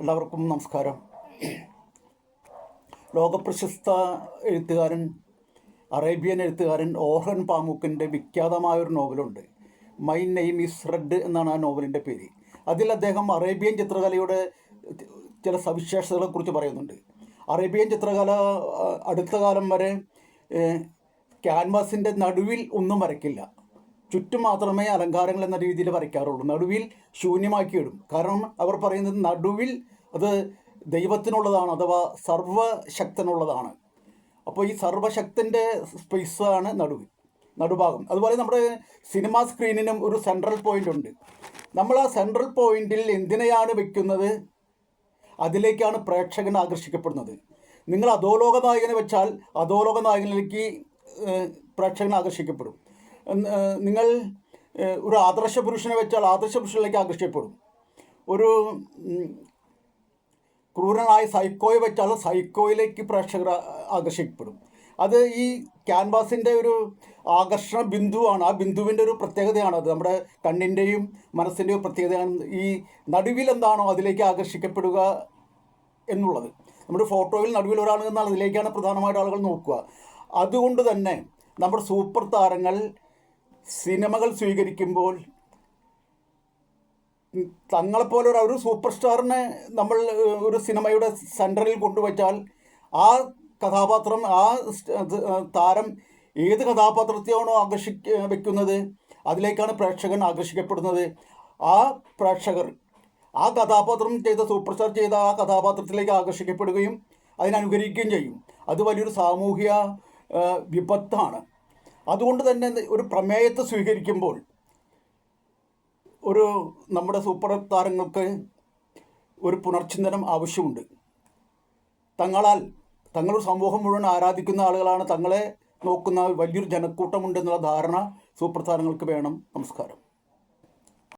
എല്ലാവർക്കും നമസ്കാരം. ലോകപ്രശസ്ത എഴുത്തുകാരൻ, അറേബ്യൻ എഴുത്തുകാരൻ ഓർഹൻ പാമുക്കിൻ്റെ വിഖ്യാതമായൊരു നോവലുണ്ട്. മൈ നെയിം ഈസ് റെഡ് എന്നാണ് ആ നോവലിൻ്റെ പേര്. അതിൽ അദ്ദേഹം അറേബ്യൻ ചിത്രകലയുടെ ചില സവിശേഷതകളെക്കുറിച്ച് പറയുന്നുണ്ട്. അറേബ്യൻ ചിത്രകല അടുത്ത കാലം വരെ ക്യാൻവാസിൻ്റെ നടുവിൽ ഒന്നും വരയ്ക്കില്ല, ചുറ്റും മാത്രമേ അലങ്കാരങ്ങൾ എന്ന രീതിയിൽ വരയ്ക്കാറുള്ളൂ. നടുവിൽ ശൂന്യമാക്കിയിടും. കാരണം അവർ പറയുന്നത് നടുവിൽ അത് ദൈവത്തിനുള്ളതാണ്, അഥവാ സർവശക്തനുള്ളതാണ്. അപ്പോൾ ഈ സർവശക്തൻ്റെ സ്പേസാണ് നടുഭാഗം. അതുപോലെ നമ്മുടെ സിനിമാ സ്ക്രീനിനും ഒരു സെൻട്രൽ പോയിൻ്റ് ഉണ്ട്. നമ്മൾ ആ സെൻട്രൽ പോയിന്റിൽ എന്തിനെയാണ് വെക്കുന്നത്, അതിലേക്കാണ് പ്രേക്ഷകൻ ആകർഷിക്കപ്പെടുന്നത്. നിങ്ങൾ അധോലോക നായകനെ വെച്ചാൽ അധോലോക നായകനിലേക്ക് പ്രേക്ഷകൻ ആകർഷിക്കപ്പെടും. നിങ്ങൾ ഒരു ആദർശ പുരുഷനെ വെച്ചാൽ ആദർശ പുരുഷനിലേക്ക് ആകർഷിക്കപ്പെടും. ഒരു ക്രൂരനായ സൈക്കോയെ വെച്ചാൽ സൈക്കോയിലേക്ക് പ്രേക്ഷകർ ആകർഷിക്കപ്പെടും. അത് ഈ ക്യാൻവാസിൻ്റെ ഒരു ആകർഷണ ബിന്ദുവാണ്. ആ ബിന്ദുവിൻ്റെ ഒരു പ്രത്യേകതയാണത്. നമ്മുടെ കണ്ണിൻ്റെയും മനസ്സിൻ്റെയും പ്രത്യേകതയാണ് ഈ നടുവിൽ എന്താണോ അതിലേക്ക് ആകർഷിക്കപ്പെടുക എന്നുള്ളത്. നമ്മുടെ ഫോട്ടോയിൽ നടുവിൽ ഒരാൾ എന്നാൽ അതിലേക്കാണ് പ്രധാനമായിട്ട് ആളുകൾ നോക്കുക. അതുകൊണ്ട് തന്നെ നമ്മുടെ സൂപ്പർ താരങ്ങൾ സിനിമകൾ സ്വീകരിക്കുമ്പോൾ തങ്ങളെപ്പോലെ ഒരു സൂപ്പർ സ്റ്റാറിനെ നമ്മൾ ഒരു സിനിമയുടെ സെൻറ്ററിൽ കൊണ്ടുവച്ചാൽ ആ കഥാപാത്രം, ആ താരം ഏത് കഥാപാത്രത്തെയാണോ വെക്കുന്നത് അതിലേക്കാണ് പ്രേക്ഷകൻ ആകർഷിക്കപ്പെടുന്നത്. ആ പ്രേക്ഷകർ ആ കഥാപാത്രം ചെയ്ത സൂപ്പർ സ്റ്റാർ ചെയ്ത ആ കഥാപാത്രത്തിലേക്ക് ആകർഷിക്കപ്പെടുകയും അതിനനുകരിക്കുകയും ചെയ്യും. അത് വലിയൊരു സാമൂഹിക വിപത്താണ്. അതുകൊണ്ട് തന്നെ ഒരു പ്രമേയത്തെ സ്വീകരിക്കുമ്പോൾ നമ്മുടെ സൂപ്പർ താരങ്ങൾക്ക് ഒരു പുനർചിന്തനം ആവശ്യമുണ്ട്. തങ്ങളൊരു സമൂഹം മുഴുവൻ ആരാധിക്കുന്ന ആളുകളാണ്, തങ്ങളെ നോക്കുന്ന വലിയൊരു ജനക്കൂട്ടമുണ്ടെന്നുള്ള ധാരണ സൂപ്പർ താരങ്ങൾക്ക് വേണം. നമസ്കാരം.